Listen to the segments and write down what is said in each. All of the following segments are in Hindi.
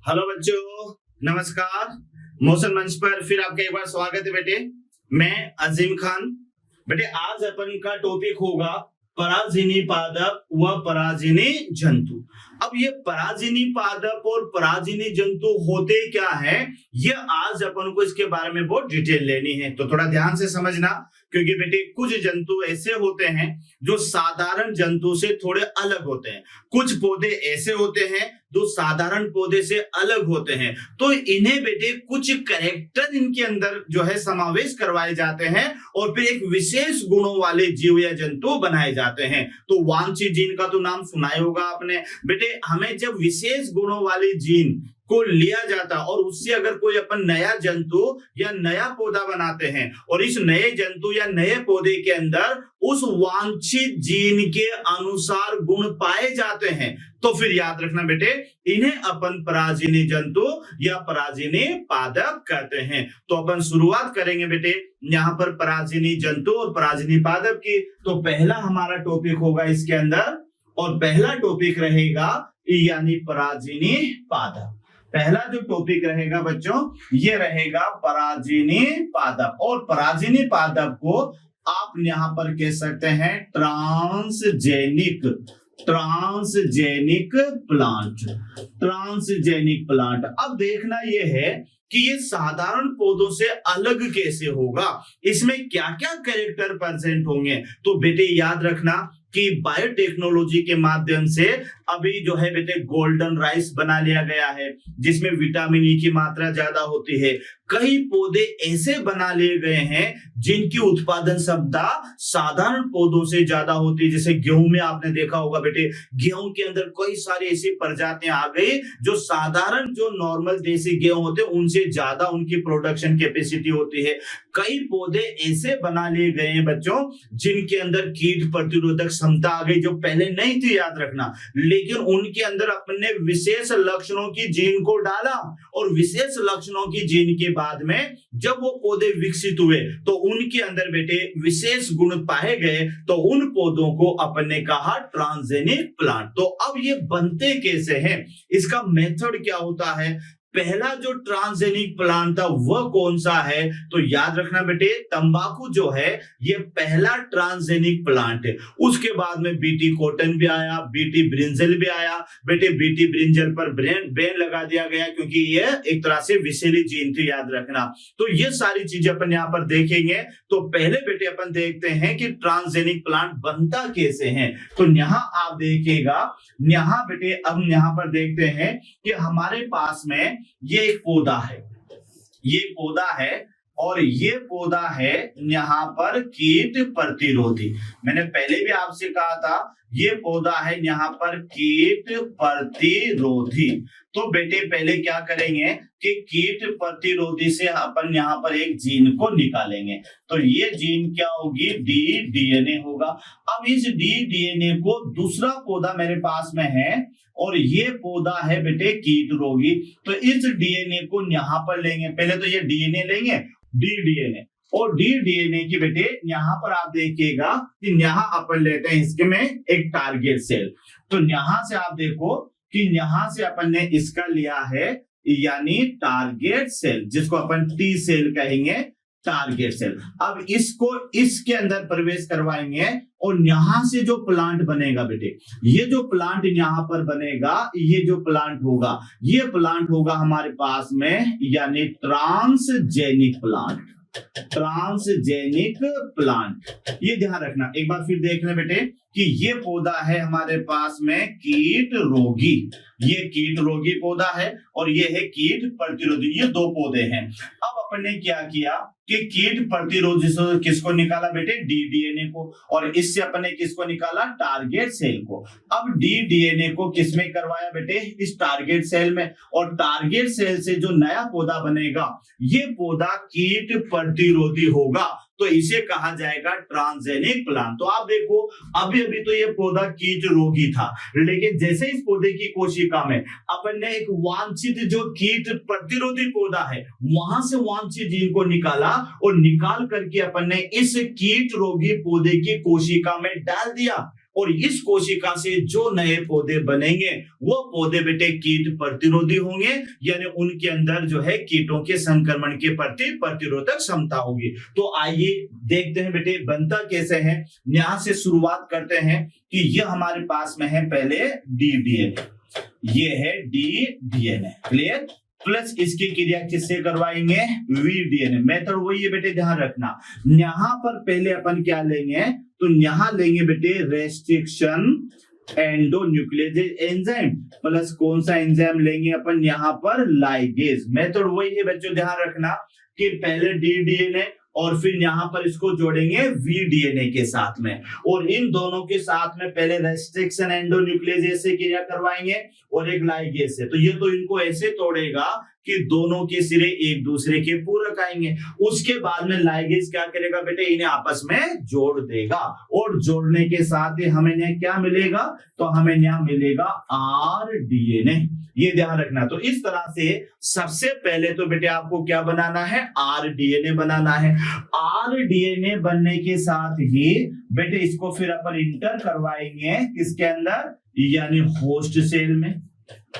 हेलो बच्चों, नमस्कार। मोशन मंच पर फिर आपका एक बार स्वागत है बेटे। मैं अजीम खान। बेटे आज अपन का टॉपिक होगा पराजिनी पादप व पराजिनी जंतु। अब ये पराजिनी पादप और पराजिनी जंतु होते क्या है, ये आज अपन को इसके बारे में बहुत डिटेल लेनी है, तो थोड़ा ध्यान से समझना। क्योंकि बेटे कुछ जंतु ऐसे होते हैं जो साधारण जंतु से थोड़े अलग होते हैं, कुछ पौधे ऐसे होते हैं जो साधारण पौधे से अलग होते हैं, तो इन्हें बेटे कुछ कैरेक्टर इनके अंदर जो है समावेश करवाए जाते हैं और फिर एक विशेष गुणों वाले जीव या जंतु बनाए जाते हैं। तो वांछित जीन का तो नाम सुना ही होगा आपने। बेटे हमें जब विशेष गुणों वाले जीन को लिया जाता और उससे अगर कोई अपन नया जंतु या नया पौधा बनाते हैं और इस नए जंतु या नए पौधे के अंदर उस वांछित जीन के अनुसार गुण पाए जाते हैं, तो फिर याद रखना बेटे इन्हें अपन पराजिनी जंतु या पराजिनी पादप कहते हैं। तो अपन शुरुआत करेंगे बेटे यहाँ पर पराजिनी जंतु और पराजिनी पादप की। तो पहला हमारा टॉपिक होगा इसके अंदर, और पहला टॉपिक रहेगा यानी पराजिनी पादप। पहला जो टॉपिक रहेगा बच्चों ये रहेगा पराजिनी पादप, और पराजिनी पादप को आप यहां पर कह सकते हैं ट्रांसजेनिक प्लांट। Transgenic plant. अब देखना यह है कि ये साधारण पौधों से अलग कैसे होगा, इसमें क्या क्या कैरेक्टर प्रेजेंट होंगे। तो बेटे याद रखना कि बायोटेक्नोलॉजी के माध्यम से अभी जो है बेटे गोल्डन राइस बना लिया गया है जिसमें विटामिन ई की मात्रा ज्यादा होती है। कई पौधे ऐसे बना लिए गए हैं जिनकी उत्पादन क्षमता साधारण पौधों से ज्यादा होती है। जैसे गेहूं में आपने देखा होगा बेटे, गेहूं के अंदर कई सारी ऐसी प्रजातियां आ गई जो साधारण जो नॉर्मल देसी गेहूं होते हैं उनसे ज्यादा उनकी प्रोडक्शन कैपेसिटी होती है। कई पौधे ऐसे बना लिए गए हैं बच्चों जिनके अंदर कीट प्रतिरोधक क्षमता आ गई जो पहले नहीं थी, याद रखना। लेकिन उनके अंदर अपने विशेष लक्षणों की जीन को डाला और विशेष लक्षणों की जीन के बाद में जब वो पौधे विकसित हुए तो उनके अंदर बेटे विशेष गुण पाए गए, तो उन पौधों को अपन ने कहा ट्रांसजेनिक प्लांट। तो अब ये बनते कैसे हैं, इसका मेथड क्या होता है। पहला जो ट्रांसजेनिक प्लांट था वह कौन सा है, तो याद रखना बेटे तंबाकू जो है ये पहला ट्रांसजेनिक प्लांट है। उसके बाद में बीटी कॉटन भी आया, बीटी ब्रिंजल भी आया। बेटे बीटी ब्रिंजल पर बैन लगा दिया गया क्योंकि ये एक तरह से विषैली जीन थी, याद रखना। तो ये सारी चीजें अपन यहाँ पर देखेंगे। तो पहले बेटे अपन देखते हैं कि ट्रांसजेनिक प्लांट बनता कैसे है। तो यहाँ आप देखिएगा, यहाँ बेटे अब यहाँ पर देखते हैं कि हमारे पास में ये एक पौधा है, ये पौधा है और ये पौधा है यहाँ पर कीट प्रतिरोधी। मैंने पहले भी आपसे कहा था ये पौधा है यहाँ पर कीट प्रतिरोधी। तो बेटे पहले क्या करेंगे कि कीट प्रतिरोधी से अपन यहाँ पर एक जीन को निकालेंगे। तो ये जीन क्या होगी, डीडीएनए होगा। अब इस डीडीएनए को दूसरा पौधा मेरे पास में है और ये पौधा है बेटे कीट रोगी। तो इस डीएनए को यहाँ पर लेंगे, पहले तो ये डीएनए लेंगे, डीडीएनए, और डीडीएनए की बेटे यहाँ पर आप देखिएगा कि यहाँ अपन लेते हैं इसके में एक टारगेट सेल। तो यहाँ से आप देखो कि यहाँ से अपन ने इसका लिया है यानी टारगेट सेल, जिसको अपन टी सेल कहेंगे, टारगेट सेल। अब इसको इसके अंदर प्रवेश करवाएंगे और यहां से जो प्लांट बनेगा बेटे, ये जो प्लांट यहां पर बनेगा, ये जो प्लांट होगा, ये प्लांट होगा हमारे पास में यानी ट्रांसजेनिक प्लांट। ट्रांसजेनिक प्लांट, ये ध्यान रखना। एक बार फिर देख लें बेटे कि ये पौधा है हमारे पास में कीट रोगी, ये कीट रोगी पौधा है और ये है कीट प्रतिरोधी। ये दो पौधे हैं। अब अपन ने क्या किया कि कीट प्रतिरोधी से किसको निकाला बेटे, डीडीएनए को, और इससे अपन ने किसको निकाला, टारगेट सेल को। अब डीडीएनए को किसमें करवाया बेटे, इस टारगेट सेल में, और टारगेट सेल से जो नया पौधा बनेगा ये पौधा कीट प्रतिरोधी होगा, तो इसे कहा जाएगा ट्रांसजेनिक प्लांट। तो आप देखो अभी अभी तो ये पौधा कीट रोगी था, लेकिन जैसे इस पौधे की कोशिका में अपन ने एक वांछित जो कीट प्रतिरोधी पौधा है वहां से वांछित जीन को निकाला और निकाल करके अपन ने इस कीट रोगी पौधे की कोशिका में डाल दिया, और इस कोशिका से जो नए पौधे बनेंगे वो पौधे बेटे कीट प्रतिरोधी होंगे, यानी उनके अंदर जो है कीटों के संक्रमण के प्रति प्रतिरोधक क्षमता होगी। तो आइए देखते हैं बेटे बनता कैसे है। यहां से शुरुआत करते हैं कि ये हमारे पास में है पहले डी डीएनए, ये है डी डीएनए, क्लियर। प्लस इसकी क्रिया किससे करवाएंगे, वी डीएनए। मेथड वही है बेटे, ध्यान रखना। यहां पर पहले अपन क्या लेंगे, तो यहां लेंगे बेटे रेस्ट्रिक्शन एंडोन्यूक्लियेज एंजाइम प्लस कौन सा एंजाइम लेंगे अपन, यहां पर लाइगेज। मेथड वही है बच्चों, ध्यान रखना कि पहले डी डीएनए और फिर यहां पर इसको जोड़ेंगे वी डीएनए के साथ में, और इन दोनों के साथ में पहले रेस्ट्रिक्शन एंडोन्यूक्लियेज से क्रिया करवाएंगे और एक लाइगेज से। तो ये तो इनको ऐसे तोड़ेगा कि दोनों के सिरे एक दूसरे के पूरक आएंगे। उसके बाद में लाइगेज क्या करेगा बेटे, इन्हें आपस में जोड़ देगा, और जोड़ने के साथ ही हमें क्या मिलेगा, तो हमें यहाँ मिलेगा आर डीएनए। ये ध्यान रखना। तो इस तरह से सबसे पहले तो बेटे आपको क्या बनाना है, आर डीएनए बनाना है। आर डीएनए बनने के साथ ही बेटे इसको फिर अपन इंटर करवाएंगे किसके अंदर, यानी होस्ट सेल में।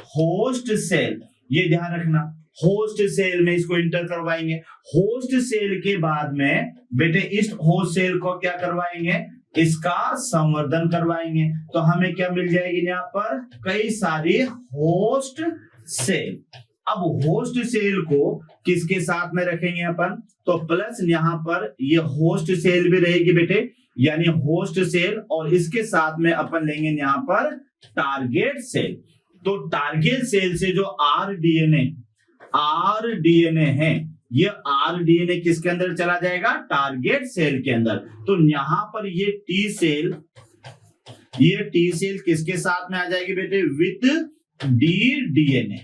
होस्ट सेल, ये ध्यान रखना, होस्ट सेल में इसको इंटर करवाएंगे। होस्ट सेल के बाद में बेटे इस होस्ट सेल को क्या करवाएंगे, इसका संवर्धन करवाएंगे। तो हमें क्या मिल जाएगी, यहाँ पर कई सारी होस्ट सेल। अब होस्ट सेल को किसके साथ में रखेंगे अपन, तो प्लस यहाँ पर ये होस्ट सेल भी रहेगी बेटे, यानी होस्ट सेल, और इसके साथ में अपन लेंगे यहाँ पर टारगेट सेल। तो टारगेट सेल से जो आर डीएनए है, ये आर डीएनए किसके अंदर चला जाएगा, टारगेट सेल के अंदर। तो यहां पर ये टी सेल किसके साथ में आ जाएगी बेटे, विथ डी डीएनए।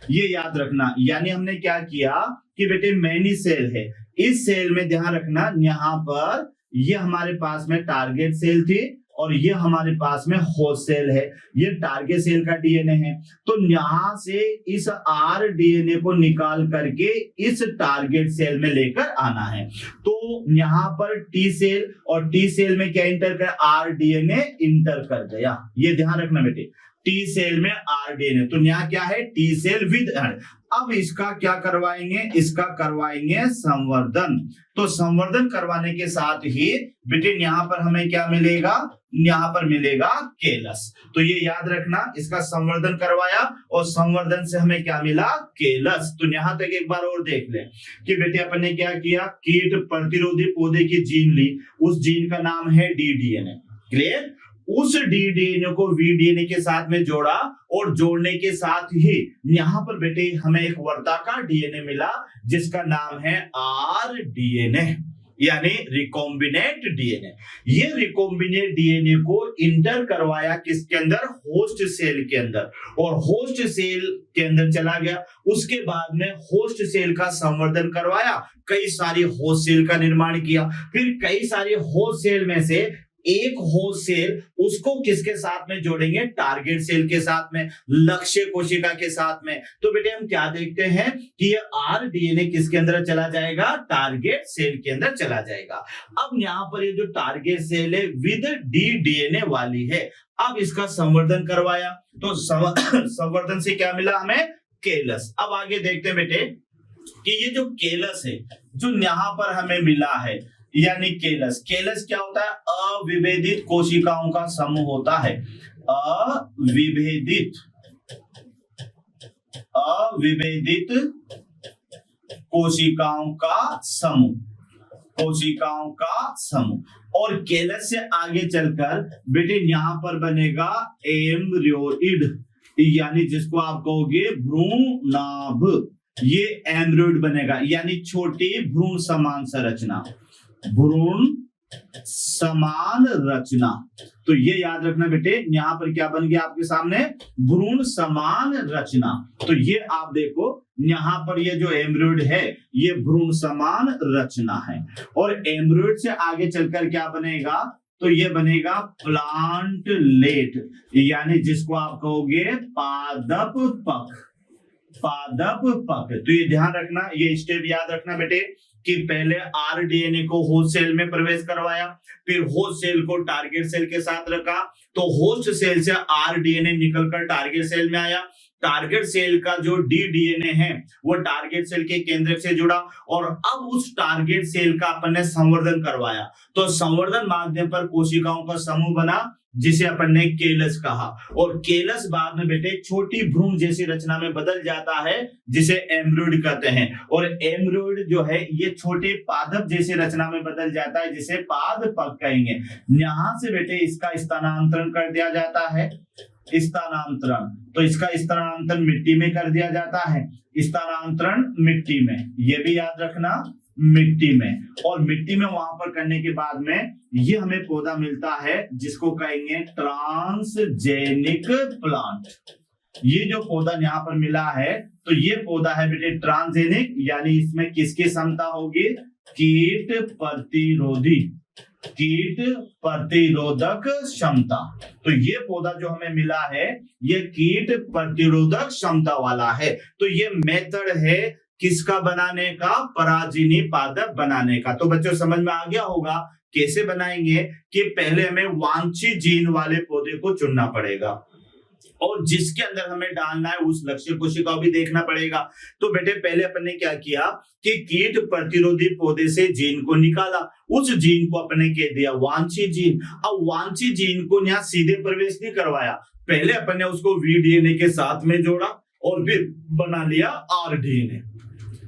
ये याद रखना, यानी हमने क्या किया कि बेटे मैनी सेल है, इस सेल में ध्यान रखना, यहां पर ये हमारे पास में टारगेट सेल थी और ये हमारे पास में होस्ट सेल है, ये टारगेट सेल का डीएनए है। तो यहां से इस आर डीएनए को निकाल करके इस टारगेट सेल में लेकर आना है। तो यहां पर टी सेल, और टी सेल में क्या इंटर कर, आर डीएनए इंटर कर गया। ये ध्यान रखना बेटे, टी सेल में आर डीएनए, तो यहाँ क्या है, टी सेल विद आर। अब इसका क्या करवाएंगे, इसका करवाएंगे संवर्धन। तो संवर्धन करवाने के साथ ही बेटे यहाँ पर हमें क्या मिलेगा, यहाँ पर मिलेगा केलस। तो ये याद रखना, इसका संवर्धन करवाया और संवर्धन से हमें क्या मिला, केलस। तो यहाँ तक एक बार और देख लें कि बेटे अपन ने क्या किया, कीट प्रतिरोधी पौधे की जीन ली, उस जीन का नाम है डी डीएनए, क्लियर। उस डी डीएनए को वी डीएनए के साथ में जोड़ा, और जोड़ने के साथ ही यहां पर बेटे हमें एक वर्ताकार डीएनए मिला जिसका नाम है आर डीएनए, यानी रिकॉम्बिनेट डीएनए। ये रिकॉम्बिनेट डीएनए को इंटर करवाया किसके अंदर, होस्ट सेल के अंदर, और होस्ट सेल के अंदर चला गया। उसके बाद में होस्ट सेल का संवर्धन करवाया, कई सारी होस्ट सेल का निर्माण किया। फिर कई सारे होस्ट सेल में से एक होस्ट सेल, उसको किसके साथ में जोड़ेंगे, टारगेट सेल के साथ में, लक्ष्य कोशिका के साथ में। तो बेटे हम क्या देखते हैं कि ये आर डीएनए किसके अंदर चला जाएगा, टारगेट सेल के अंदर चला जाएगा। अब यहाँ पर ये जो टारगेट सेल है विद डी डीएनए वाली है, अब इसका संवर्धन करवाया, तो संवर्धन से क्या मिला हमें, केलस। अब आगे देखते हैं बेटे कि ये जो केलस है जो यहाँ पर हमें मिला है, यानी केलस। केलस क्या होता है, अविभेदित कोशिकाओं का समूह होता है। अविभेदित कोशिकाओं का समूह, कोशिकाओं का समूह। और केलस से आगे चलकर बेटे यहां पर बनेगा एम्ब्रियोइड, यानी जिसको आप कहोगे भ्रूणाभ। ये एम्ब्रियोइड बनेगा, यानी छोटी भ्रूण समान संरचना, भ्रूण समान रचना। तो ये याद रखना बेटे, यहां पर क्या बन गया आपके सामने, भ्रूण समान रचना। तो ये आप देखो यहां पर ये जो एम्ब्रियोइड है ये भ्रूण समान रचना है। और एम्ब्रियोइड से आगे चलकर क्या बनेगा, तो ये बनेगा प्लांटलेट, यानी जिसको आप कहोगे पादप पक। पादप पक्ष। तो ये ध्यान रखना, ये स्टेप याद रखना बेटे कि पहले आरडीएनए को होस्ट सेल में प्रवेश करवाया, फिर होस्ट सेल को टारगेट सेल के साथ रखा, तो होस्ट सेल से आरडीएनए निकलकर टारगेट सेल में आया, टारगेट सेल का जो डी-डीएनए है वो टारगेट सेल के केंद्रक से जुड़ा, और अब उस टारगेट सेल का अपन ने संवर्धन करवाया। तो संवर्धन माध्यम पर कोशिकाओं का समूह बना जिसे अपन ने केलस कहा, और केलस बाद में बेटे छोटी भ्रूण जैसी रचना में बदल जाता है जिसे एम्ब्रियोइड कहते हैं, और एम्ब्रियोइड जो है ये छोटे पादप जैसी रचना में बदल जाता है जिसे पादपक कहेंगे। यहां से बेटे इसका स्थानांतरण कर दिया जाता है, स्थानांतरण, तो इसका स्थानांतरण मिट्टी में कर दिया जाता है, स्थानांतरण मिट्टी में, ये भी याद रखना, मिट्टी में, और मिट्टी में वहां पर करने के बाद में ये हमें पौधा मिलता है जिसको कहेंगे ट्रांसजेनिक प्लांट। ये जो पौधा यहाँ पर मिला है तो ये पौधा है बेटे ट्रांसजेनिक, यानी इसमें किसकी क्षमता होगी, कीट प्रतिरोधी, कीट प्रतिरोधक क्षमता। तो ये पौधा जो हमें मिला है ये कीट प्रतिरोधक क्षमता वाला है। तो ये मेथड है किसका बनाने का, पराजिनी पादप बनाने का। तो बच्चों समझ में आ गया होगा कैसे बनाएंगे कि पहले हमें वांछित जीन वाले पौधे को चुनना पड़ेगा और जिसके अंदर हमें डालना है उस लक्ष्य कोशिका भी देखना पड़ेगा। तो बेटे पहले अपन ने क्या किया कि कीट प्रतिरोधी पौधे से जीन को निकाला, उस जीन को अपन ने कह दिया वांछित जीन। अब वांछित जीन को यहाँ सीधे प्रवेश नहीं करवाया, पहले अपन ने उसको वीडीएनए के साथ में जोड़ा और फिर बना लिया आरडीएनए।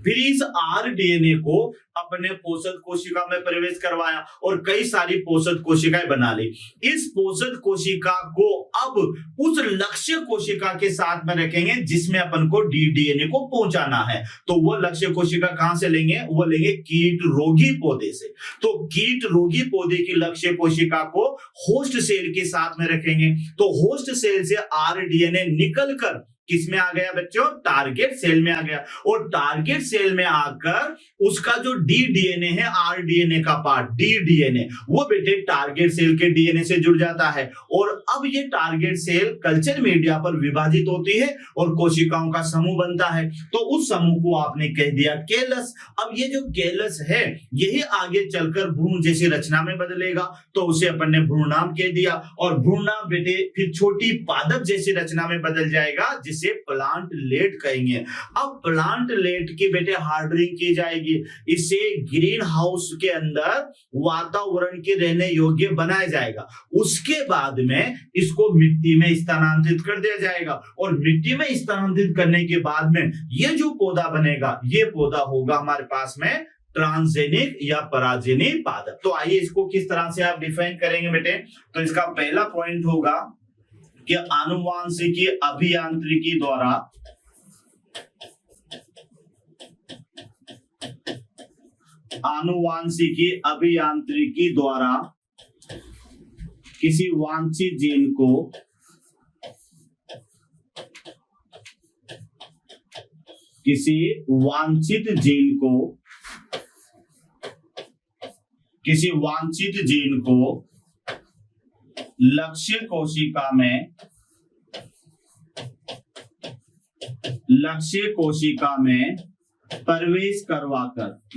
फिर इस आरडीएनए को अपने पोषक कोशिका में प्रवेश करवाया और कई सारी पोषक कोशिकाएं बना ली। इस पोषक कोशिका को अब उस लक्ष्य कोशिका के साथ में रखेंगे जिसमें अपन को डीडीएनए को पहुंचाना है। तो वो लक्ष्य कोशिका कहां से लेंगे, वो लेंगे कीट रोगी पौधे से। तो कीट रोगी पौधे की लक्ष्य कोशिका को होस्ट सेल के साथ में रखेंगे। तो होस्ट सेल से आरडीएनए निकलकर किसमें आ गया बच्चों, टारगेट सेल में आ गया, और टारगेट सेल में आकर उसका जो डी-डीएनए है, आरडीएनए का पार्ट डी-डीएनए, वो बेटे टारगेट सेल के डीएनए से जुड़ जाता है। और अब ये टारगेट सेल कल्चर मीडिया पर विभाजित होती है और कोशिकाओं का समूह बनता है। तो उस समूह को आपने कह दिया केलस। अब ये जो केलस है यही आगे चलकर भ्रूण जैसी रचना में बदलेगा, तो उसे अपन ने भ्रूणाम कह दिया, और भ्रूणाम बेटे फिर छोटी पादप जैसी रचना में बदल जाएगा जिसे प्लांट लेट कहेंगे। अब प्लांट लेट की बेटे हार्डरिंग की जाएगी, इसे ग्रीन हाउस के अंदर वातावरण के रहने योग्य बनाया जाएगा। उसके बाद में इसको मिट्टी में स्थानांतरित कर दिया जाएगा, और मिट्टी में स्थानांतरित करने के बाद में ये जो पौधा बनेगा ये पौधा होगा हमारे पास में ट्रांसजेनिक या पराजिनी पादप। तो आइए इसको किस तरह से आप डिफाइन करेंगे बेटे। तो इसका पहला पॉइंट होगा कि आनुवांशिकी अभियांत्रिकी द्वारा किसी वांछित जीन को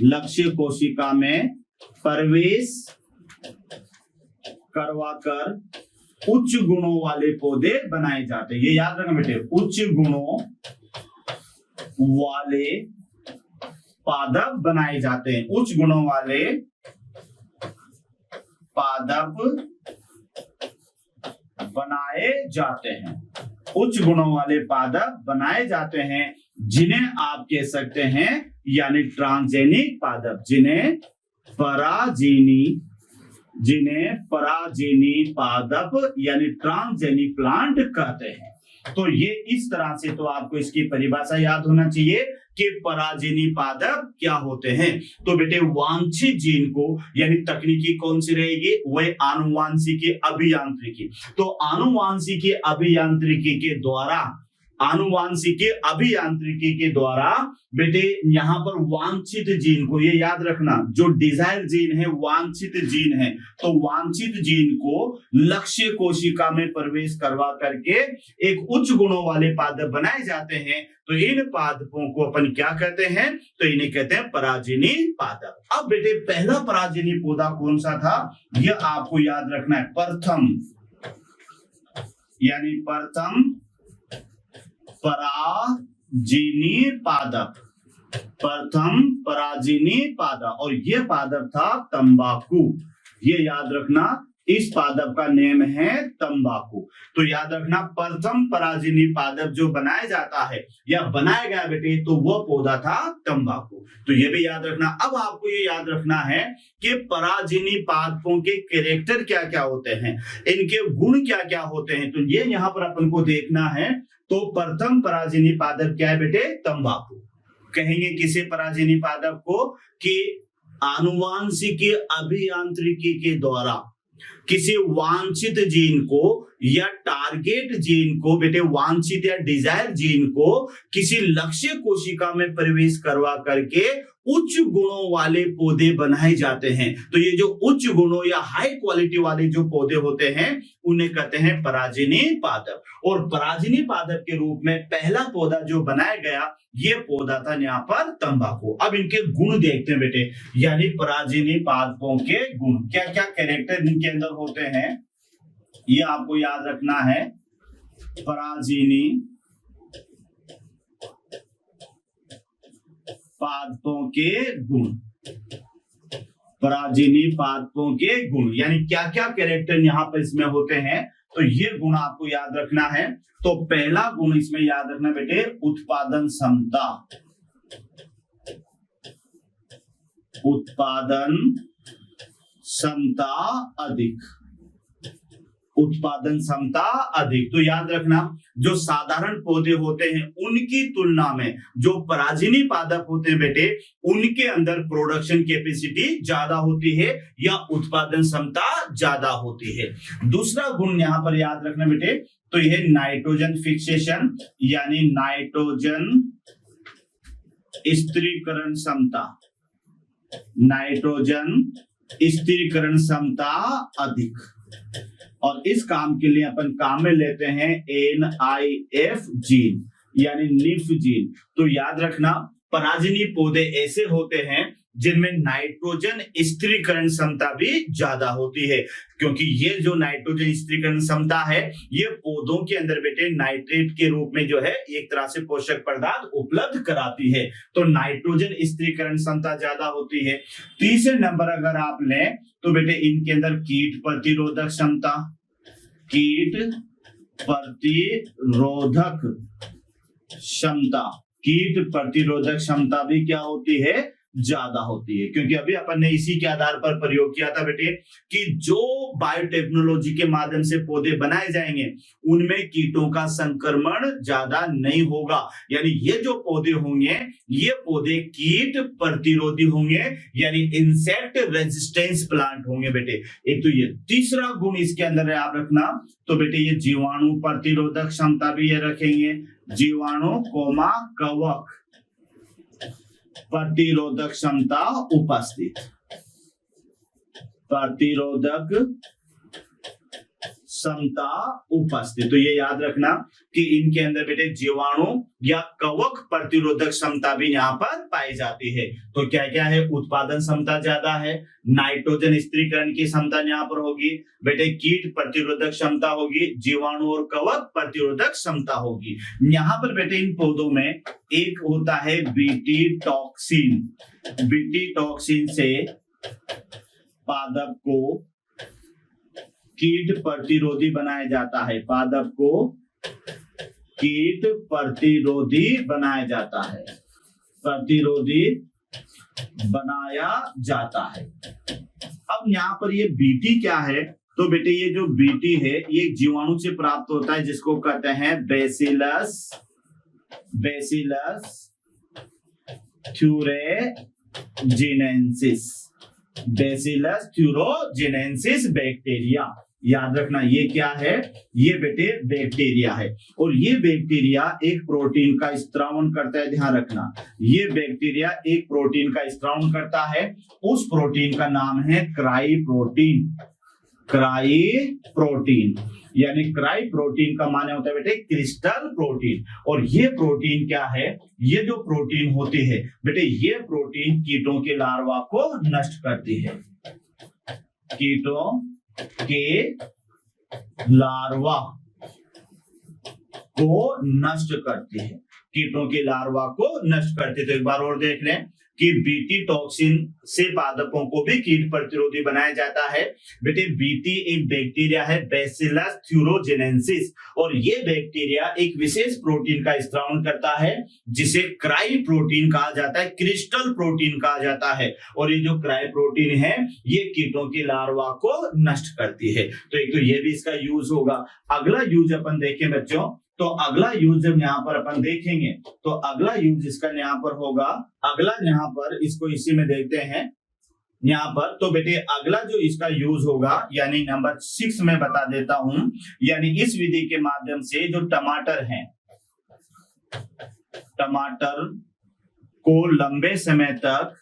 लक्ष्य कोशिका में प्रवेश करवाकर उच्च गुणों वाले पौधे बनाए जाते हैं। ये याद रखना बेटे, उच्च गुणों वाले पादप बनाए जाते हैं, उच्च गुणों वाले पादप बनाए जाते हैं, उच्च गुणों वाले पादप बनाए जाते हैं, जिन्हें आप कह सकते हैं यानी ट्रांसजेनिक पादप, जिन्हें पराजिनी पादप यानी ट्रांसजेनिक प्लांट कहते हैं। तो ये इस तरह से तो आपको इसकी परिभाषा याद होना चाहिए कि पराजिनी पादप क्या होते हैं। तो बेटे वांछित जीन को यानी तकनीकी कौन सी रहेगी, वह आनुवांशिकी अभियांत्रिकी। तो आनुवांशिकी अभियांत्रिकी के द्वारा आनुवांशिकी अभियांत्रिकी के द्वारा बेटे यहाँ पर वांछित जीन को, ये याद रखना, जो डिजायर जीन है वांछित जीन है, तो वांछित जीन को लक्ष्य कोशिका में प्रवेश करवा करके एक उच्च गुणों वाले पादप बनाए जाते हैं। तो इन पादपों को अपन क्या कहते हैं, तो इन्हें कहते हैं पराजिनी पादप। अब बेटे पहला पराजिनी पौधा कौन सा था, यह आपको याद रखना है, प्रथम, यानी प्रथम पराजिनी पादप, प्रथम पराजिनी पादप, और यह पादप था तंबाकू। ये याद रखना, इस पादप का नेम है तंबाकू। तो याद रखना प्रथम पराजिनी पादप जो बनाया जाता है या बनाया गया बेटे, तो वह पौधा था तंबाकू। तो ये भी याद रखना। अब आपको ये याद रखना है कि पराजिनी पादपों के कैरेक्टर क्या क्या होते हैं, इनके गुण क्या क्या होते हैं, तो ये यहाँ पर अपन को देखना है। तो प्रथम पराजिनी पादप क्या है बेटे, तंबाकू। कहेंगे किसे पराजिनी पादप को, कि आनुवांशिकी अभियांत्रिकी के द्वारा किसी वांछित जीन को या टारगेट जीन को बेटे, वांछित या डिजायर जीन को किसी लक्ष्य कोशिका में प्रवेश करवा करके उच्च गुणों वाले पौधे बनाए जाते हैं। तो ये जो उच्च गुणों या हाई क्वालिटी वाले जो पौधे होते हैं उन्हें कहते हैं पराजिनी पादप। और पराजिनी पादप के रूप में पहला पौधा जो बनाया गया, ये पौधा था यहाँ पर तंबाकू। अब इनके गुण देखते हैं बेटे, यानी पराजिनी पादपों के गुण, क्या क्या कैरेक्टर इनके अंदर होते हैं, ये आपको याद रखना है। पराजिनी पादपों के गुण, पराजिनी पादपों के गुण, यानी क्या क्या कैरेक्टर यहाँ पर इसमें होते हैं, तो ये गुण आपको याद रखना है। तो पहला गुण इसमें याद रखना बेटे, उत्पादन क्षमता, उत्पादन क्षमता अधिक, उत्पादन क्षमता अधिक। तो याद रखना, जो साधारण पौधे होते हैं उनकी तुलना में जो पराजिनी पादप होते हैं बेटे, उनके अंदर प्रोडक्शन कैपेसिटी ज्यादा होती है या उत्पादन क्षमता ज्यादा होती है। दूसरा गुण यहां पर याद रखना बेटे, तो यह नाइट्रोजन फिक्सेशन, यानी नाइट्रोजन स्थिरीकरण क्षमता, नाइट्रोजन स्थिरीकरण क्षमता अधिक। और इस काम के लिए अपन काम में लेते हैं NIF जीन, यानी निफ जीन। तो याद रखना, पराजिनी पौधे ऐसे होते हैं जिनमें नाइट्रोजन स्थिरीकरण क्षमता भी ज्यादा होती है, क्योंकि ये जो नाइट्रोजन स्थिरीकरण क्षमता है ये पौधों के अंदर बेटे नाइट्रेट के रूप में जो है एक तरह से पोषक पदार्थ उपलब्ध कराती है। तो नाइट्रोजन स्थिरीकरण क्षमता ज्यादा होती है। तीसरे नंबर अगर आप लें तो बेटे इनके अंदर कीट प्रतिरोधक क्षमता, कीट प्रतिरोधक क्षमता, कीट प्रतिरोधक क्षमता भी क्या होती है, ज्यादा होती है। क्योंकि अभी अपन ने इसी के आधार पर प्रयोग किया था बेटे कि जो बायोटेक्नोलॉजी के माध्यम से पौधे बनाए जाएंगे उनमें कीटों का संक्रमण ज्यादा नहीं होगा, यानी ये जो पौधे होंगे ये पौधे कीट प्रतिरोधी होंगे, यानी इंसेक्ट रेजिस्टेंस प्लांट होंगे बेटे। एक तो ये तीसरा गुण इसके अंदर आप रखना, तो बेटे ये जीवाणु प्रतिरोधक क्षमता भी ये रखेंगे, जीवाणु कोमा कवक प्रतिरोधक क्षमता उपस्थित, प्रतिरोधक क्षमता उपस्थित। तो ये याद रखना कि इनके अंदर बेटे जीवाणु या कवक प्रतिरोधक क्षमता भी यहाँ पर पाई जाती है। तो क्या क्या है, उत्पादन क्षमता ज्यादा है, नाइट्रोजन स्थिरीकरण की क्षमता यहाँ पर होगी बेटे, कीट प्रतिरोधक क्षमता होगी, जीवाणु और कवक प्रतिरोधक क्षमता होगी। यहाँ पर बेटे इन पौधों में एक होता है बीटी टॉक्सिन, बीटी टॉक्सिन से पादप को कीट प्रतिरोधी बनाया जाता है, पादप को कीट प्रतिरोधी बनाया जाता है, प्रतिरोधी बनाया जाता है। अब यहाँ पर ये बीटी क्या है, तो बेटे ये जो बीटी है ये जीवाणु से प्राप्त होता है जिसको कहते हैं बेसिलस, बेसिलस थ्यूरोजेनेंसिस, बेसिलस थ्यूरोजेनेंसिस बैक्टीरिया। याद रखना ये क्या है, ये बेटे बैक्टीरिया है। और ये बैक्टीरिया एक प्रोटीन का स्त्रावन करता है, ध्यान रखना, ये बैक्टीरिया एक प्रोटीन का स्त्रावन करता है। उस प्रोटीन का नाम है क्राई प्रोटीन। क्राई प्रोटीन यानी क्राई प्रोटीन का माने होता है बेटे क्रिस्टल प्रोटीन। और ये प्रोटीन क्या है, ये जो प्रोटीन होती है बेटे, ये प्रोटीन कीटों के लार्वा को नष्ट करती है। कीटों के लार्वा को नष्ट करती है, कीटों के लार्वा को नष्ट करती है। तो एक बार और देख लें कि बीटी टॉक्सिन से पादपों को भी कीट प्रतिरोधी बनाया जाता है। बेटे बीटी एक बैक्टीरिया है, बैसिलस थ्यूरोजेनेंसिस, और ये बैक्टीरिया एक विशेष प्रोटीन का स्त्रावन करता है जिसे क्राई प्रोटीन कहा जाता है, क्रिस्टल प्रोटीन कहा जाता है। और ये जो क्राई प्रोटीन है ये कीटों के लार्वा को नष्ट करती है। तो एक तो ये भी इसका यूज होगा। अगला यूज अपन देखें बच्चों, तो अगला यूज जब यहाँ पर अपन देखेंगे तो अगला यूज इसका यहाँ पर होगा, अगला यहाँ पर इसको इसी में देखते हैं यहाँ पर। तो बेटे अगला जो इसका यूज होगा यानी नंबर 6 में बता देता हूं, यानी इस विधि के माध्यम से जो टमाटर हैं, टमाटर को लंबे समय तक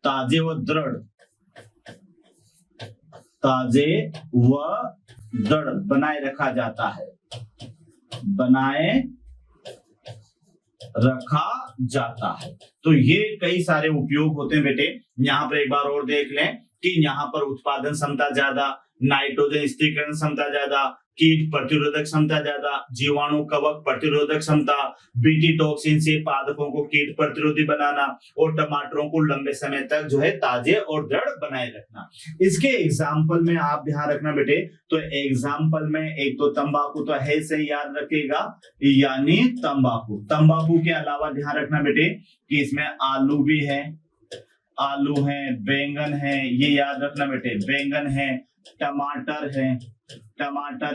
ताजे व दृढ़ बनाए रखा जाता है, तो ये कई सारे उपयोग होते हैं बेटे। यहाँ पर एक बार और देख लें कि यहाँ पर उत्पादन क्षमता ज्यादा, नाइट्रोजन स्थिरीकरण क्षमता ज्यादा, कीट प्रतिरोधक क्षमता ज्यादा, जीवाणु कवक प्रतिरोधक क्षमता, बीटी टॉक्सिन से पादपों को कीट प्रतिरोधी बनाना, और टमाटरों को लंबे समय तक जो है ताजे और दृढ़ बनाए रखना। इसके एग्जाम्पल में आप ध्यान रखना बेटे, तो एग्जाम्पल में एक तो तंबाकू तो है से याद रखेगा, यानी तंबाकू के अलावा ध्यान रखना बेटे कि इसमें आलू भी है, आलू है, बैंगन है, ये याद रखना बेटे, बैंगन है, टमाटर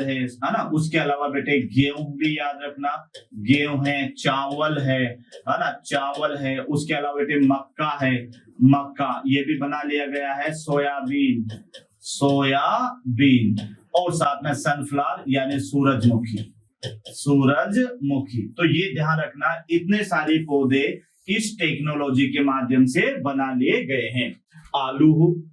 है ना। उसके अलावा बेटे गेहूं भी याद रखना, गेहूं है, चावल है ना, चावल है। उसके अलावा बेटे मक्का है, मक्का ये भी बना लिया गया है, सोयाबीन, और साथ में सनफ्लावर यानी सूरजमुखी। तो ये ध्यान रखना, इतने सारे पौधे इस टेक्नोलॉजी के माध्यम से बना लिए गए हैं। आलू,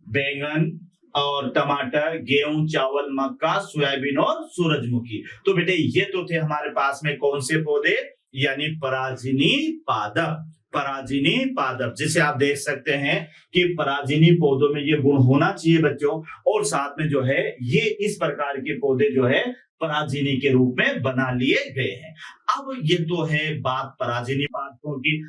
बैंगन और टमाटर, गेहूं, चावल, मक्का, सोयाबीन और सूरजमुखी। तो बेटे ये तो थे हमारे पास में कौन से पौधे, यानी पराजिनी पादप, जिसे आप देख सकते हैं कि पराजिनी पौधों में ये गुण होना चाहिए बच्चों। और साथ में जो है ये इस प्रकार के पौधे जो है पराजिनी के रूप में बना लिए गए हैं। अब ये तो है बात पराजिनी पादपों की।